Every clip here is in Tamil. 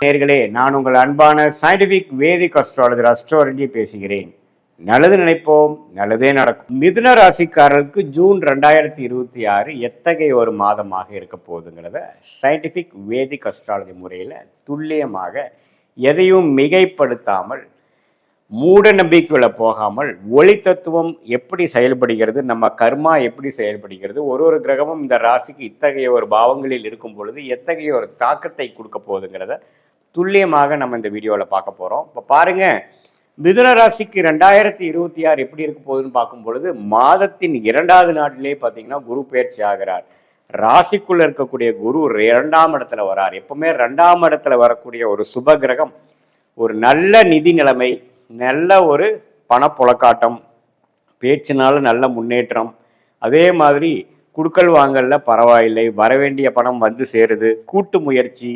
நேயர்களே, நான் உங்கள் அன்பான சயின்டிபிக் வேதிக் அஸ்ட்ராலஜர் அஸ்ட்ராலஜி பேசுகிறேன். நல்லது நினைப்போம், நல்லதே நடக்கும். மிதுன ராசிக்காரர்களுக்கு ஜூன் 2026 எத்தகைய ஒரு மாதமாக இருக்க போகுதுங்கிறத சயின்டிபிக் வேதிக் அஸ்ட்ராலஜி முறையில் துல்லியமாக எதையும் மிகைப்படுத்தாமல், மூட நம்பிக்கைகளை போகாமல், ஒளி தத்துவம் எப்படி செயல்படுகிறது, நம்ம கர்மா எப்படி செயல்படுகிறது, ஒரு கிரகமும் இந்த ராசிக்கு இத்தகைய ஒரு பாவங்களில் இருக்கும் பொழுது எத்தகைய ஒரு தாக்கத்தை கொடுக்க போகுதுங்கிறத துல்லியமாக நம்ம இந்த வீடியோவில் பார்க்க போகிறோம். இப்போ பாருங்க, மிதுன ராசிக்கு 2026 எப்படி இருக்க போகுதுன்னு பார்க்கும் பொழுது மாதத்தின் 2வது நாட்டிலே பார்த்தீங்கன்னா குரு பயிற்சி ஆகிறார். ராசிக்குள்ள இருக்கக்கூடிய குரு 2ஆம் இடத்துல வரார். எப்பவுமே 2ஆம் இடத்துல வரக்கூடிய ஒரு சுப கிரகம் ஒரு நல்ல நிதி நிலைமை, நல்ல ஒரு பணப்புழக்காட்டம், பேச்சினால நல்ல முன்னேற்றம், அதே மாதிரி குடுக்கல் வாங்கல்ல பரவாயில்லை, வரவேண்டிய பணம் வந்து சேருது, கூட்டு முயற்சி,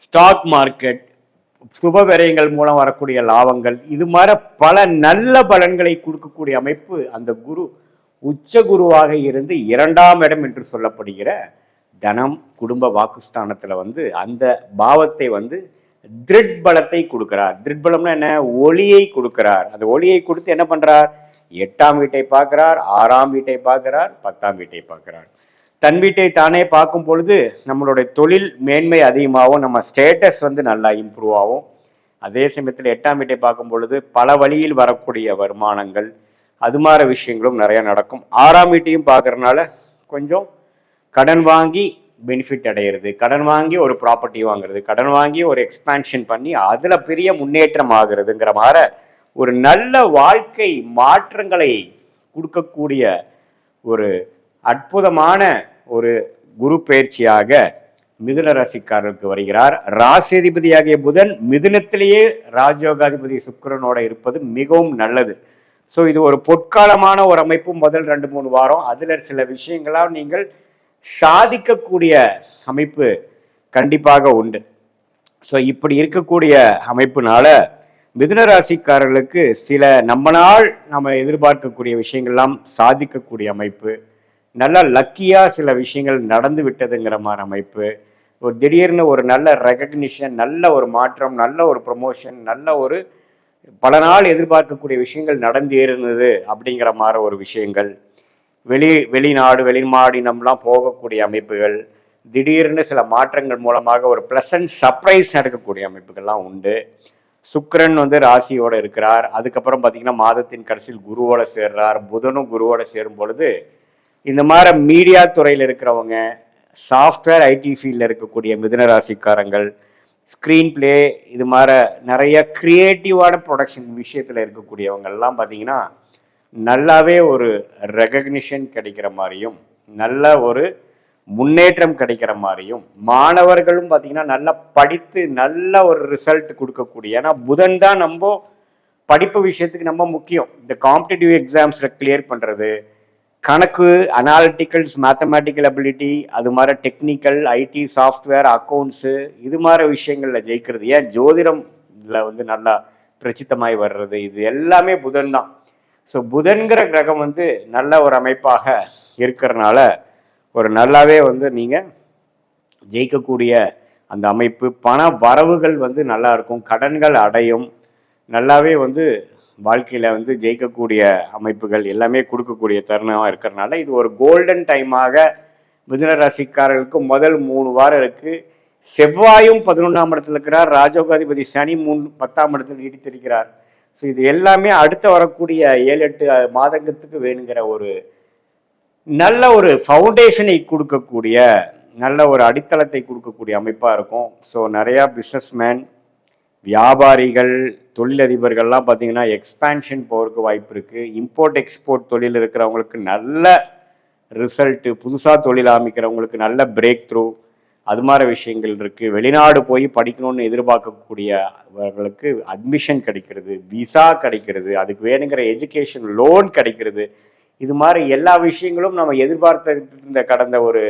ஸ்டாக் மார்க்கெட், சுப விரயங்கள் மூலம் வரக்கூடிய லாபங்கள், இது மாதிரி பல நல்ல பலன்களை கொடுக்கக்கூடிய அமைப்பு அந்த குரு உச்ச குருவாக இருந்து 2ஆம் இடம் என்று சொல்லப்படுகிற தனம் குடும்ப வாக்குஸ்தானத்துல அந்த பாவத்தை திருட் பலத்தை கொடுக்கிறார். திருட் பலம்னா என்ன? ஒளியை கொடுக்கிறார். அந்த ஒளியை கொடுத்து என்ன பண்றார்? 8ஆம் வீட்டை பார்க்கிறார், 6ஆம் வீட்டை பார்க்கிறார், 10ஆம் வீட்டை பார்க்கிறார். தன் வீட்டை தானே பார்க்கும் பொழுது நம்மளுடைய தொழில் மேன்மை அதிகமாகவும், நம்ம ஸ்டேட்டஸ் நல்லா இம்ப்ரூவ் ஆகும். அதே சமயத்தில் 8ஆம் வீட்டை பார்க்கும் பொழுது பல வழியில் வரக்கூடிய வருமானங்கள், அது மாதிரி விஷயங்களும் நிறைய நடக்கும். 6ஆம் வீட்டையும் பார்க்கறதுனால கொஞ்சம் கடன் வாங்கி பெனிஃபிட் அடைகிறது, கடன் வாங்கி ஒரு ப்ராப்பர்ட்டி வாங்குறது, கடன் வாங்கி ஒரு எக்ஸ்பான்ஷன் பண்ணி அதுல பெரிய முன்னேற்றம் ஆகுறதுங்கிற மாதிரி ஒரு நல்ல வாழ்க்கை மாற்றங்களை கொடுக்கக்கூடிய ஒரு அற்புதமான ஒரு குரு பயிற்சியாக மிதுன ராசிக்காரருக்கு வருகிறார். ராசிதிபதியாகிய புதன் மிதுனத்திலேயே ராஜயோகாதிபதி சுக்கிரனோட இருப்பது மிகவும் நல்லது. ஸோ இது ஒரு பொற்காலமான ஒரு அமைப்பு. முதல் 2-3 வாரம் அதுல சில விஷயங்களாம் நீங்கள் சாதிக்கக்கூடிய அமைப்பு கண்டிப்பாக உண்டு. ஸோ இப்படி இருக்கக்கூடிய அமைப்புனால மிதுன ராசிக்காரர்களுக்கு சில நம்ம எதிர்பார்க்கக்கூடிய விஷயங்கள்லாம் சாதிக்கக்கூடிய அமைப்பு, நல்ல லக்கியா சில விஷயங்கள் நடந்து விட்டதுங்கிற மாதிரி அமைப்பு, ஒரு திடீர்னு ஒரு நல்ல ரெகக்னிஷன், நல்ல ஒரு மாற்றம், நல்ல ஒரு ப்ரொமோஷன், நல்ல ஒரு பல நாள் எதிர்பார்க்கக்கூடிய விஷயங்கள் நடந்து இருந்தது அப்படிங்கிற மாதிரி ஒரு விஷயங்கள், வெளிநாடு வெளிமாநிலம்லாம் போகக்கூடிய அமைப்புகள், திடீர்னு சில மாற்றங்கள் மூலமாக ஒரு பிளசன்ட் சர்ப்ரைஸ் நடக்கக்கூடிய அமைப்புகள்லாம் உண்டு. சுக்கிரன் ராசியோட இருக்கிறார். அதுக்கப்புறம் பார்த்தீங்கன்னா மாதத்தின் கடைசியில் குருவோட சேர்றார். புதனும் குருவோட சேரும் பொழுது இந்த மாதிரி மீடியா துறையில் இருக்கிறவங்க, சாஃப்ட்வேர் ஐடி ஃபீல்டில் இருக்கக்கூடிய மிதுன ராசிக்காரங்கள், ஸ்க்ரீன் பிளே, இது மாதிரி நிறைய கிரியேட்டிவான ப்ரொடக்ஷன் விஷயத்தில் இருக்கக்கூடியவங்கெல்லாம் பார்த்தீங்கன்னா நல்லாவே ஒரு ரெகக்னிஷன் கிடைக்கிற மாதிரியும், நல்ல ஒரு முன்னேற்றம் கிடைக்கிற மாதிரியும், மாணவர்களும் பார்த்தீங்கன்னா நல்லா படித்து நல்ல ஒரு ரிசல்ட் கொடுக்கக்கூடிய, ஏன்னா புதன் தான் நம்ம படிப்பு விஷயத்துக்கு நம்ம முக்கியம். இந்த காம்படிட்டிவ் எக்ஸாம்ஸில் கிளியர் பண்ணுறது, கணக்கு, அனாலிட்டிக்கல்ஸ், மேத்தமேட்டிக்கல் அபிலிட்டி, அது மாதிரி டெக்னிக்கல், ஐடி, சாஃப்ட்வேர், அக்கௌண்ட்ஸு, இது மாதிரி விஷயங்களில் ஜெயிக்கிறது, ஏன் ஜோதிடம்ல நல்லா பிரசித்தமாய் வர்றது, இது எல்லாமே புதன் தான். ஸோ புதன்கிற கிரகம் நல்ல ஒரு அமைப்பாக இருக்கிறனால ஒரு நல்லாவே நீங்கள் ஜெயிக்கக்கூடிய அந்த அமைப்பு, பண வரவுகள் நல்லா இருக்கும், கடன்கள் அடையும், நல்லாவே வாழ்க்கையில் ஜெயிக்கக்கூடிய அமைப்புகள் எல்லாமே கொடுக்கக்கூடிய தருணமாக இருக்கிறனால இது ஒரு கோல்டன் டைமாக மிதுன ராசிக்காரர்களுக்கு முதல் 3 வாரம் இருக்குது. செவ்வாயும் 11ஆம் இடத்துல இருக்கிறார். ராஜயோகாதிபதி சனி 10ஆம் இடத்துல நீடித்திருக்கிறார். ஸோ இது எல்லாமே அடுத்து வரக்கூடிய 7-8 மாதத்துக்கு வேணுங்கிற ஒரு நல்ல ஒரு ஃபவுண்டேஷனை கொடுக்கக்கூடிய, நல்ல ஒரு அடித்தளத்தை கொடுக்கக்கூடிய அமைப்பாக இருக்கும். ஸோ நிறையா பிஸ்னஸ்மேன், வியாபாரிகள், தொழிலதிபர்கள்லாம் பார்த்தீங்கன்னா எக்ஸ்பான்ஷன் போகிறதுக்கு வாய்ப்பு இருக்குது. இம்போர்ட் எக்ஸ்போர்ட் தொழில் இருக்கிறவங்களுக்கு நல்ல ரிசல்ட்டு, புதுசாக தொழில் ஆரம்பிக்கிறவங்களுக்கு நல்ல பிரேக் த்ரூ, அது மாதிரி விஷயங்கள் இருக்குது. வெளிநாடு போய் படிக்கணும்னு எதிர்பார்க்கக்கூடியவர்களுக்கு அட்மிஷன் கிடைக்கிறது, விசா கிடைக்கிறது, அதுக்கு வேணுங்கிற எஜுகேஷன் லோன் கிடைக்கிறது. இது மாதிரி எல்லா விஷயங்களும் நம்ம எதிர்பார்த்த கடந்த ஒரு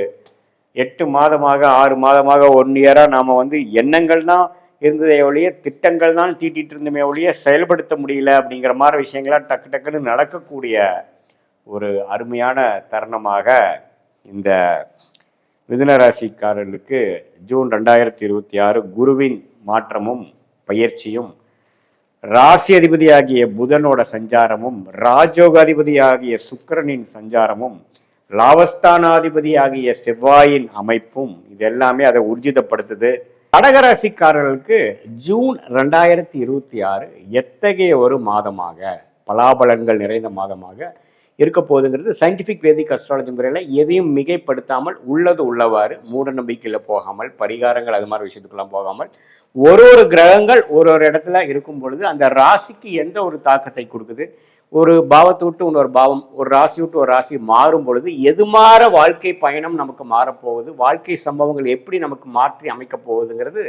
8 மாதமாக 6 மாதமாக 1 இயராக நாம் எண்ணங்கள் தான் இருந்ததை ஒழிய, திட்டங்கள் தான் தீட்டிட்டு இருந்தமே ஒழிய செயல்படுத்த முடியல அப்படிங்கிற மாதிரி விஷயங்களாம் டக்கு டக்குன்னு நடக்கக்கூடிய ஒரு அருமையான தருணமாக இந்த மிதுன ராசிக்காரர்களுக்கு ஜூன் 2026 குருவின் மாற்றமும் பயிற்சியும், ராசி அதிபதியாகிய புதனோட சஞ்சாரமும், ராஜோக அதிபதியாகிய சுக்கிரனின் சஞ்சாரமும், லாபஸ்தானாதிபதியாகிய செவ்வாயின் அமைப்பும் இது எல்லாமே அதை ஊர்ஜிதப்படுத்துது. கடகராசிக்காரர்களுக்கு ஜூன் 2026 எத்தகைய ஒரு மாதமாக, பலாபலன்கள் நிறைந்த மாதமாக இருக்க போகுதுங்கிறது சயின்டிஃபிக் வேதிக் அஸ்ட்ராலஜி முறையில் எதையும் மிகைப்படுத்தாமல் உள்ளது உள்ளவாறு, மூட நம்பிக்கையில் போகாமல், பரிகாரங்கள் அது மாதிரி விஷயத்துக்கெல்லாம் போகாமல், ஒரு கிரகங்கள் ஒரு இடத்துல இருக்கும் பொழுது அந்த ராசிக்கு எந்த ஒரு தாக்கத்தை கொடுக்குது, ஒரு பாவத்தை விட்டு இன்னொரு பாவம், ஒரு ராசி விட்டு ஒரு ராசி மாறும் பொழுது எது மாற வாழ்க்கை பயணம் நமக்கு மாறப்போகுது, வாழ்க்கை சம்பவங்கள் எப்படி நமக்கு மாற்றி அமைக்க போகுதுங்கிறது,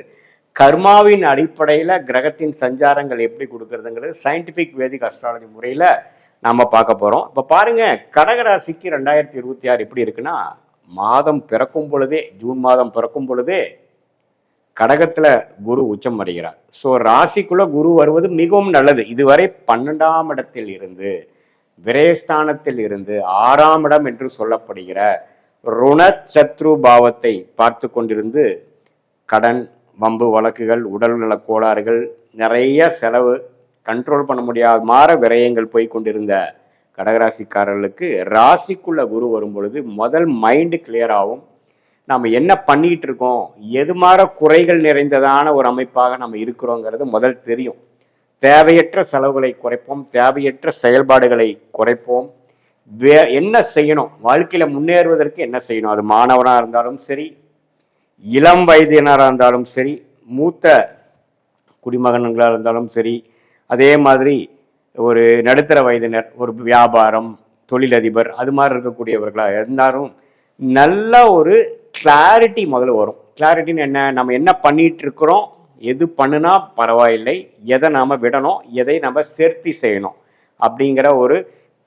கர்மாவின் அடிப்படையில் கிரகத்தின் சஞ்சாரங்கள் எப்படி கொடுக்கறதுங்கிறது சயின்டிஃபிக் வேதிக் அஸ்ட்ராலஜி முறையில் நாம பார்க்க போறோம். இப்ப பாருங்க, கடகராசிக்கு 2026 எப்படி இருக்குன்னா, மாதம் பிறக்கும் பொழுதே, ஜூன் மாதம் பிறக்கும் பொழுதே கடகத்துல குரு உச்சம் அடைகிறார். ஸோ ராசிக்குள்ள குரு வருவது மிகவும் நல்லது. இதுவரை 12ஆம் இடத்தில் இருந்து, விரயஸ்தானத்தில் இருந்து 6ஆம் இடம் என்று சொல்லப்படுகிற ருணச்சத்ரு பாவத்தை பார்த்து கொண்டிருந்து கடன், வம்பு வழக்குகள், உடல்நல கோளாறுகள், நிறைய செலவு, கண்ட்ரோல் பண்ண முடியாத மாற விரயங்கள் போய் கொண்டிருந்த கடகராசிக்காரர்களுக்கு ராசிக்குள்ள குரு வரும் பொழுது முதல் மைண்டு கிளியர் ஆகும். நம்ம என்ன பண்ணிட்டு இருக்கோம், எது மாற குறைகள் நிறைந்ததான ஒரு அமைப்பாக நம்ம இருக்கிறோங்கிறது முதல் தெரியும். தேவையற்ற செலவுகளை குறைப்போம், தேவையற்ற செயல்பாடுகளை குறைப்போம். என்ன செய்யணும், வாழ்க்கையில முன்னேறுவதற்கு என்ன செய்யணும், அது மாணவனாக இருந்தாலும் சரி, இளம் வயதினராக இருந்தாலும் சரி, மூத்த குடிமகன்களாக இருந்தாலும் சரி, அதே மாதிரி ஒரு நடுத்தர வயதினர், ஒரு வியாபாரம், தொழிலதிபர், அது மாதிரி இருக்கக்கூடியவர்களாக இருந்தாலும் நல்ல ஒரு கிளாரிட்டி முதல்ல வரும். கிளாரிட்டின்னு என்ன, நம்ம என்ன பண்ணிட்டு இருக்கிறோம், எது பண்ணுனா பரவாயில்லை, எதை நாம விடணும், எதை நம்ம சேர்த்தி செய்யணும் அப்படிங்கிற ஒரு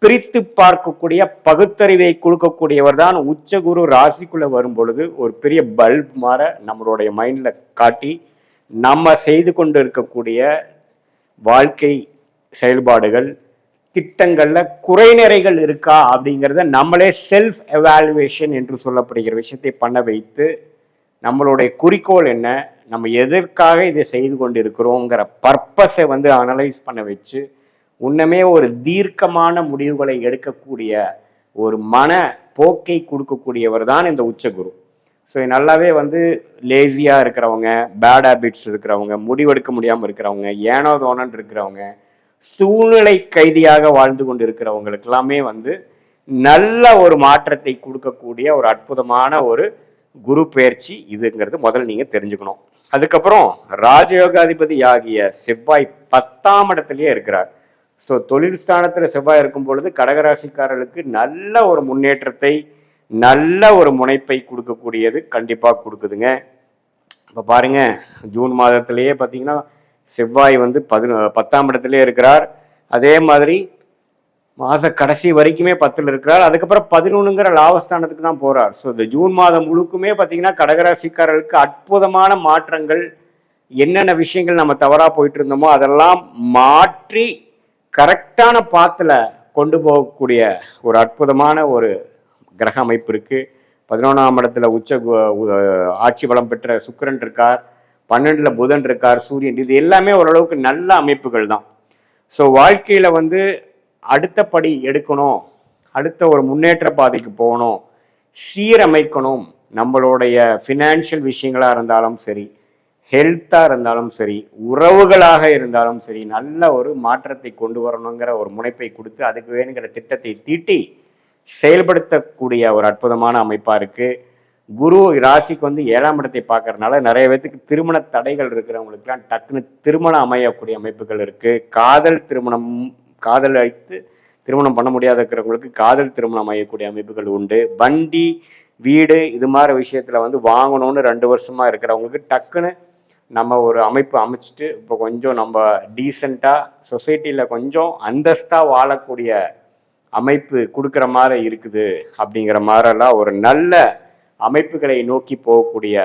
பிரித்து பார்க்கக்கூடிய பகுத்தறிவை கொடுக்கக்கூடியவர் தான் உச்சகுரு. ராசிக்குள்ள வரும் பொழுது ஒரு பெரிய பல்ப் மாற நம்மளுடைய மைண்ட்ல காட்டி நம்ம செய்து கொண்டு இருக்கக்கூடிய வாழ்க்கை செயல்பாடுகள், திட்டங்கள்ல குறைநிறைகள் இருக்கா அப்படிங்கிறத நம்மளே செல்ஃப் எவாலுவேஷன் என்று சொல்லப்படுகிற விஷயத்தை பண்ண வைத்து, நம்மளுடைய குறிக்கோள் என்ன, நம்ம எதற்காக இதை செய்து கொண்டு இருக்கிறோங்கிற பர்பஸை அனலைஸ் பண்ண வச்சு உன்னமே ஒரு தீர்க்கமான முடிவுகளை எடுக்கக்கூடிய ஒரு மன போக்கை கொடுக்கக்கூடியவர் தான் இந்த உச்சகுரு. ஸோ நல்லாவே லேசியாக இருக்கிறவங்க, பேட் ஹேபிட்ஸ் இருக்கிறவங்க, முடிவெடுக்க முடியாமல் இருக்கிறவங்க, ஏனோ தோணன்னு இருக்கிறவங்க, சூழ்நிலை கைதியாக வாழ்ந்து கொண்டு இருக்கிறவங்களுக்கு எல்லாமே நல்ல ஒரு மாற்றத்தை கொடுக்கக்கூடிய ஒரு அற்புதமான ஒரு குரு பயிற்சி இதுங்கிறது முதல்ல நீங்கள் தெரிஞ்சுக்கணும். அதுக்கப்புறம் ராஜயோகாதிபதி ஆகிய செவ்வாய் 10ஆம் இடத்துலயே இருக்கிறார். ஸோ தொழில் ஸ்தானத்தில் செவ்வாய் இருக்கும் பொழுது கடகராசிக்காரர்களுக்கு நல்ல ஒரு முன்னேற்றத்தை, நல்ல ஒரு முனைப்பை கொடுக்கக்கூடியது கண்டிப்பாக கொடுக்குதுங்க. இப்போ பாருங்க, ஜூன் மாதத்திலேயே பார்த்தீங்கன்னா செவ்வாய் 10ஆம் இடத்துலயே இருக்கிறார். அதே மாதிரி மாத கடைசி வரைக்குமே 10ல் இருக்கிறார். அதுக்கப்புறம் 11ங்கிற லாபஸ்தானத்துக்கு தான் போறார். ஸோ இந்த ஜூன் மாதம் முழுக்குமே பார்த்தீங்கன்னா கடகராசிக்காரர்களுக்கு அற்புதமான மாற்றங்கள், என்னென்ன விஷயங்கள் நம்ம தவறா போயிட்டு இருந்தோமோ அதெல்லாம் மாற்றி கரெக்டான பாத்துல கொண்டு போகக்கூடிய ஒரு அற்புதமான ஒரு கிரக அமைப்பு இருக்கு. 11ஆம் இடத்துல ஆட்சி பலம் பெற்ற சுக்கிரன் இருக்கார், 12ல் புதன் இருக்கார், சூரியன், இது எல்லாமே ஓரளவுக்கு நல்ல அமைப்புகள் தான். ஸோ வாழ்க்கையில அடுத்த படி எடுக்கணும், அடுத்த ஒரு முன்னேற்ற பாதைக்கு போகணும், சீரமைக்கணும், நம்மளுடைய ஃபினான்ஷியல் விஷயங்களா இருந்தாலும் சரி, ஹெல்த்தா இருந்தாலும் சரி, உறவுகளாக இருந்தாலும் சரி, நல்ல ஒரு மாற்றத்தை கொண்டு வரணுங்கிற ஒரு முனைப்பை கொடுத்து அதுக்கு வேணுங்கிற திட்டத்தை தீட்டி செயல்படுத்தக்கூடிய ஒரு அற்புதமான அமைப்பா இருக்கு. குரு ராசிக்கு 7ஆம் இடத்தை பார்க்கறதுனால நிறைய பேத்துக்கு திருமண தடைகள் இருக்கிறவங்களுக்குலாம் டக்குன்னு திருமணம் அமையக்கூடிய அமைப்புகள் இருக்கு. காதல் அழைத்து திருமணம் பண்ண முடியாத இருக்கிறவங்களுக்கு காதல் திருமணம் அமையக்கூடிய அமைப்புகள் உண்டு. வண்டி, வீடு, இது மாதிரி விஷயத்துல வாங்கணும்னு 2 வருஷமா இருக்கிறவங்களுக்கு டக்குன்னு நம்ம ஒரு அமைப்பு அமைச்சிட்டு இப்போ கொஞ்சம் நம்ம டீசெண்டா சொசைட்டில கொஞ்சம் அந்தஸ்தா வாழக்கூடிய அமைப்பு கொடுக்குற மாதிரி இருக்குது. அப்படிங்கிற மாதிரிலாம் ஒரு நல்ல அமைப்புகளை நோக்கி போகக்கூடிய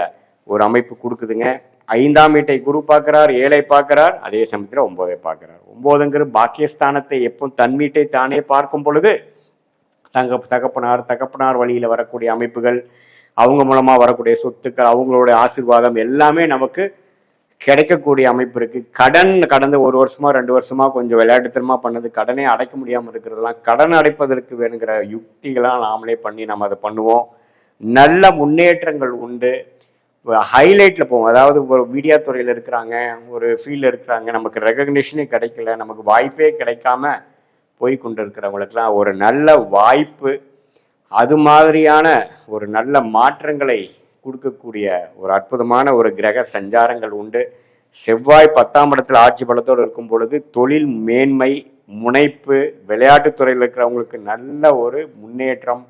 ஒரு அமைப்பு கொடுக்குதுங்க. 5ஆம் வீட்டை குரு பார்க்கிறார், 7ஐ பார்க்கிறார், அதே சமயத்தில் 9ஐ பார்க்கிறார். 9ங்கிற பாக்கியஸ்தானத்தை எப்போ தன் வீட்டை தானே பார்க்கும் பொழுது தகப்பனார் வழியில வரக்கூடிய அமைப்புகள், அவங்க மூலமா வரக்கூடிய சொத்துக்கள், அவங்களோட ஆசீர்வாதம் எல்லாமே நமக்கு கிடைக்கக்கூடிய அமைப்பு இருக்கு. கடன் கடந்த 1 வருஷமா 2 வருஷமா கொஞ்சம் விளையாட்டுத்தனமா பண்ணது, கடனே அடைக்க முடியாமல் இருக்கிறதெல்லாம் கடன் அடைப்பதற்கு வேணுங்கிற யுக்திகளாம் நாமளே பண்ணி நம்ம அதை பண்ணுவோம். நல்ல முன்னேற்றங்கள் உண்டு. ஹைலைட்ல போவோம். அதாவது ஒரு மீடியா துறையில் இருக்கிறாங்க, ஒரு ஃபீல்டில் இருக்கிறாங்க, நமக்கு ரெகக்னிஷனே கிடைக்கல, நமக்கு வாய்ப்பே கிடைக்காம போய் கொண்டு இருக்கிறவங்களுக்கெல்லாம் ஒரு நல்ல வாய்ப்பு, அது மாதிரியான ஒரு நல்ல மாற்றங்களை கொடுக்கக்கூடிய ஒரு அற்புதமான ஒரு கிரக சஞ்சாரங்கள் உண்டு. செவ்வாய் 10ஆம் இடத்துல ஆட்சி பலத்தோடு இருக்கும் பொழுது தொழில் மேன்மை, முனைப்பு, விளையாட்டுத்துறையில் இருக்கிறவங்களுக்கு நல்ல ஒரு முன்னேற்றம்,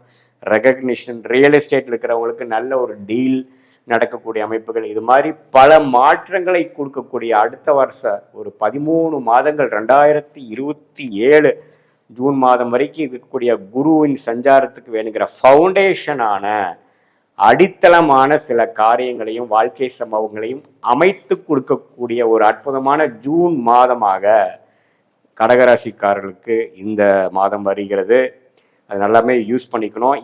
ரெகக்னிஷன், ரியல் எஸ்டேட்டில் இருக்கிறவங்களுக்கு நல்ல ஒரு டீல் நடக்கக்கூடிய அமைப்புகள், இது மாதிரி பல மாற்றங்களை கொடுக்கக்கூடிய அடுத்த வருஷம் ஒரு 13 மாதங்கள் 2027 ஜூன் மாதம் வரைக்கும் இருக்கக்கூடிய குருவின் சஞ்சாரத்துக்கு வேணுங்கிற ஃபவுண்டேஷனான அடித்தளமான சில காரியங்களையும் வாழ்க்கை சம்பவங்களையும் அமைத்து கொடுக்கக்கூடிய ஒரு அற்புதமான ஜூன் மாதமாக கடகராசிக்காரர்களுக்கு இந்த மாதம் வருகிறது. அது நல்லாமே யூஸ் பண்ணிக்கணும்.